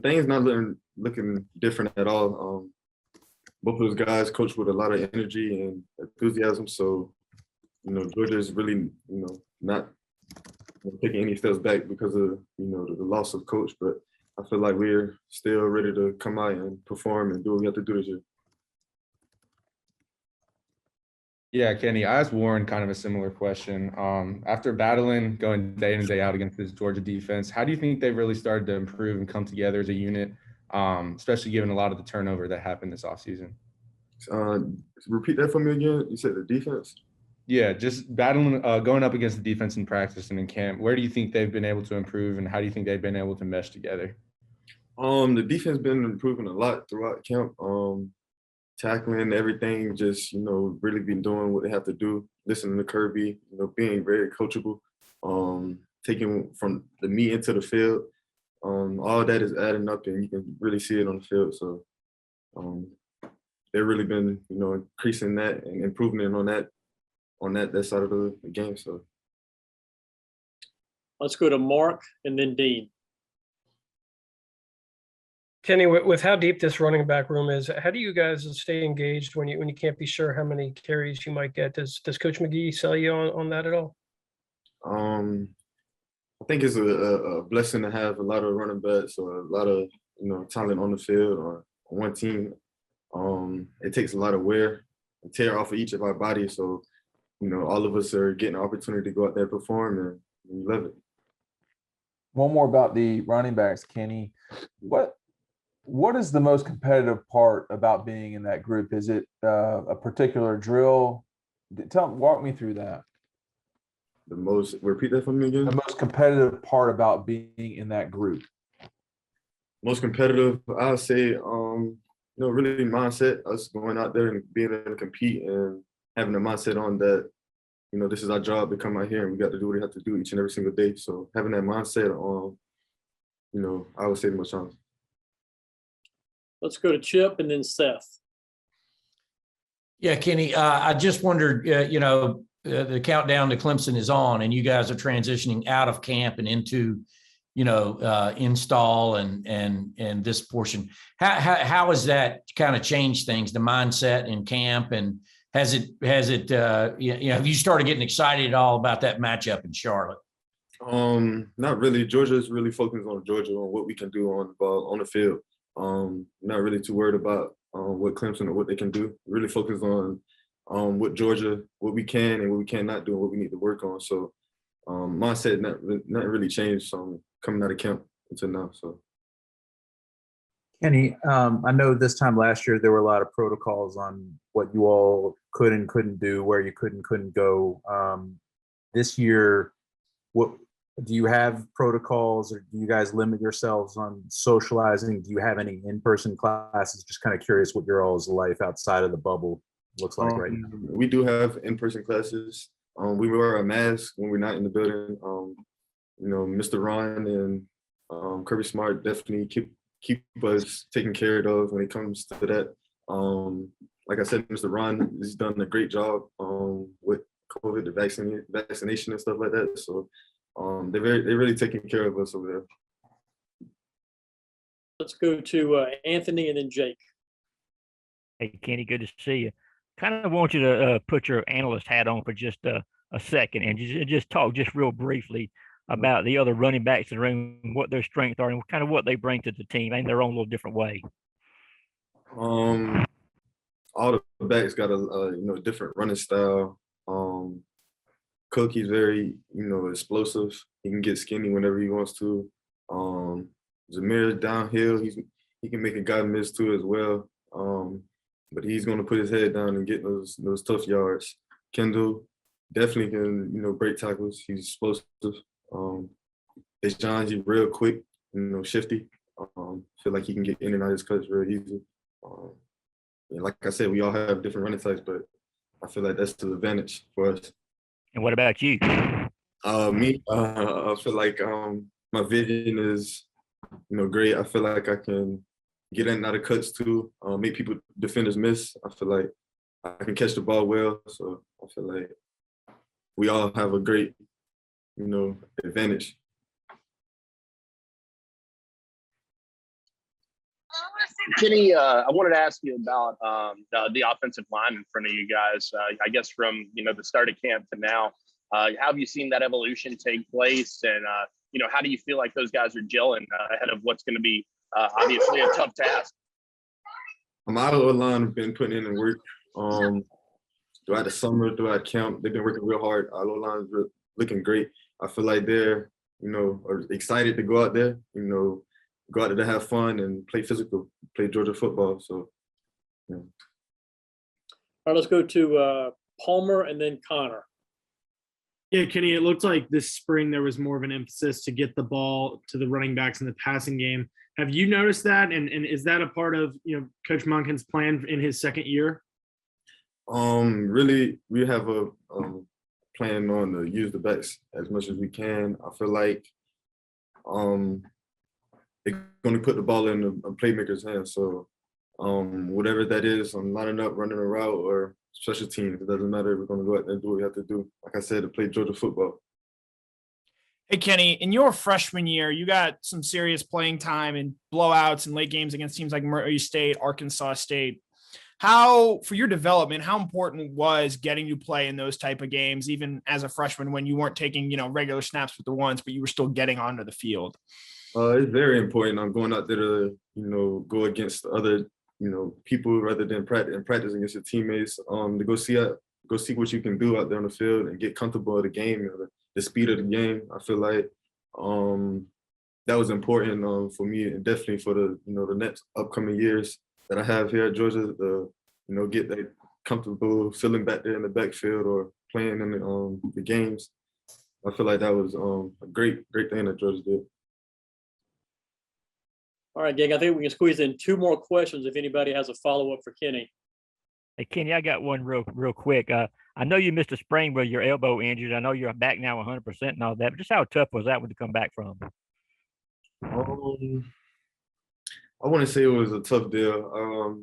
things not looking different at all. Both of those guys coach with a lot of energy and enthusiasm. So, Georgia is really, not taking any steps back because of, the loss of coach. But I feel like we're still ready to come out and perform and do what we have to do this year. Yeah, Kenny, I asked Warren kind of a similar question. After battling, going day in, day out against this Georgia defense, how do you think they've really started to improve and come together as a unit, especially given a lot of the turnover that happened this offseason? Repeat that for me again. You said the defense? Yeah, just battling, going up against the defense in practice and in camp. Where do you think they've been able to improve, and how do you think they've been able to mesh together? The defense been improving a lot throughout camp. Tackling everything, just really been doing what they have to do, listening to Kirby, being very coachable, taking from the meat into the field. All that is adding up, and you can really see it on the field. So they've really been, increasing that and improving on that side of the game. So let's go to Mark and then Dean. Kenny, with how deep this running back room is, how do you guys stay engaged when you can't be sure how many carries you might get? Does Coach McGee sell you on that at all? I think it's a blessing to have a lot of running backs or a lot of talent on the field or on one team. It takes a lot of wear and tear off of each of our bodies. So all of us are getting an opportunity to go out there and perform, and we love it. One more about the running backs, Kenny. What is the most competitive part about being in that group? Is it a particular drill? Walk me through that. Repeat that for me again. The most competitive part about being in that group. Most competitive, I'll say, really mindset, us going out there and being able to compete and having a mindset on that, this is our job to come out here and we got to do what we have to do each and every single day. So having that mindset on, I would say the most challenging. Let's go to Chip and then Seth. Yeah, Kenny, I just wondered, the countdown to Clemson is on, and you guys are transitioning out of camp and into, install and this portion. How has that kind of changed things, the mindset in camp, and has it have you started getting excited at all about that matchup in Charlotte? Not really. Georgia is really focused on Georgia, on what we can do on the ball, on the field. Not really too worried about what Clemson or what they can do. Really focused on what Georgia, what we can and what we cannot do, and what we need to work on. So mindset not really changed coming out of camp until now. So Kenny, I know this time last year there were a lot of protocols on what you all could and couldn't do, where you could and couldn't go. This year, what do you have protocols, or do you guys limit yourselves on socializing? Do you have any in-person classes? Just kind of curious what your all's life outside of the bubble looks like right now. We do have in-person classes. We wear a mask when we're not in the building. Mr. Ron and Kirby Smart definitely keep us taken care of when it comes to that. Like I said, Mr. Ron has done a great job with COVID, the vaccination and stuff like that. So they're really taking care of us over there. Let's go to Anthony and then Jake. Hey, Kenny, good to see you. Kind of want you to put your analyst hat on for just a second and just talk just real briefly about the other running backs in the room, what their strengths are, and kind of what they bring to the team in their own little different way. All the backs got a different running style. Cook, he's very explosive. He can get skinny whenever he wants to. Zamir downhill, he can make a guy miss too as well. But he's going to put his head down and get those tough yards. Kendall definitely can break tackles. He's explosive. John, he's real quick, shifty. Feel like he can get in and out of his cuts real easy. And like I said, we all have different running types, but I feel like that's the advantage for us. And what about you? Me, I feel like my vision is, great. I feel like I can get in and out of cuts too, make defenders miss. I feel like I can catch the ball well. So I feel like we all have a great, advantage. Kenny, I wanted to ask you about the offensive line in front of you guys. I guess from the start of camp to now, how have you seen that evolution take place? And how do you feel like those guys are gelling ahead of what's going to be obviously a tough task? My O-line have been putting in the work throughout the summer, throughout camp. They've been working real hard. Our O-line is looking great. I feel like they're are excited to go out there, go out there to have fun and play physical, play Georgia football. So, yeah. All right, let's go to Palmer and then Connor. Yeah, Kenny, it looked like this spring there was more of an emphasis to get the ball to the running backs in the passing game. Have you noticed that? And is that a part of, Coach Monken's plan in his second year? Really, we have a plan on to use the backs as much as we can. I feel like they're going to put the ball in the playmaker's hands. So whatever that is, lining up, running a route, or special teams, it doesn't matter. We're going to go out there and do what we have to do. Like I said, to play Georgia football. Hey, Kenny, in your freshman year, you got some serious playing time and blowouts and late games against teams like Murray State, Arkansas State. How, for your development, how important was getting to play in those type of games, even as a freshman when you weren't taking, regular snaps with the ones, but you were still getting onto the field? It's very important. I'm going out there to, go against other, people rather than practice against your teammates. To go see what you can do out there on the field and get comfortable with the game, the speed of the game. I feel like that was important for me and definitely for the, the next upcoming years that I have here at Georgia. To, get that comfortable feeling back there in the backfield or playing in the games. I feel like that was a great thing that Georgia did. All right, gang, I think we can squeeze in two more questions if anybody has a follow-up for Kenny. Hey, Kenny, I got one real quick. I know you missed a spring with your elbow injured. I know you're back now 100% and all that, but just how tough was that one to come back from? I wouldn't say it was a tough deal.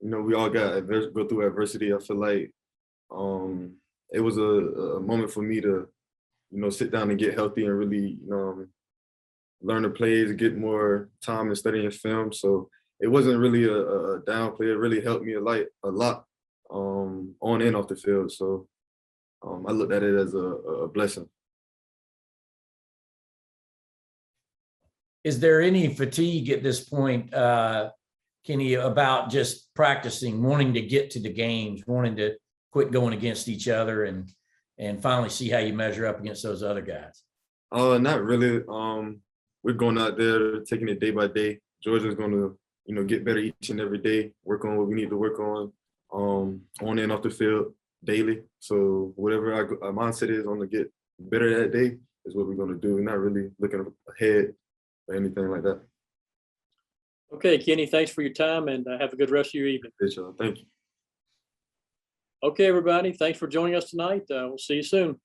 We all go through adversity. I feel like it was a moment for me to, sit down and get healthy and really, learn the plays, get more time and studying film. So it wasn't really a down play. It really helped me a lot on and off the field. So I looked at it as a blessing. Is there any fatigue at this point, Kenny, about just practicing, wanting to get to the games, wanting to quit going against each other and finally see how you measure up against those other guys? Not really. We're going out there, taking it day by day. Georgia's going to, get better each and every day, work on what we need to work on and off the field daily. So whatever our mindset is on to get better that day is what we're going to do. We're not really looking ahead or anything like that. Okay, Kenny, thanks for your time and have a good rest of your evening. Thank you. Okay, everybody, thanks for joining us tonight. We'll see you soon.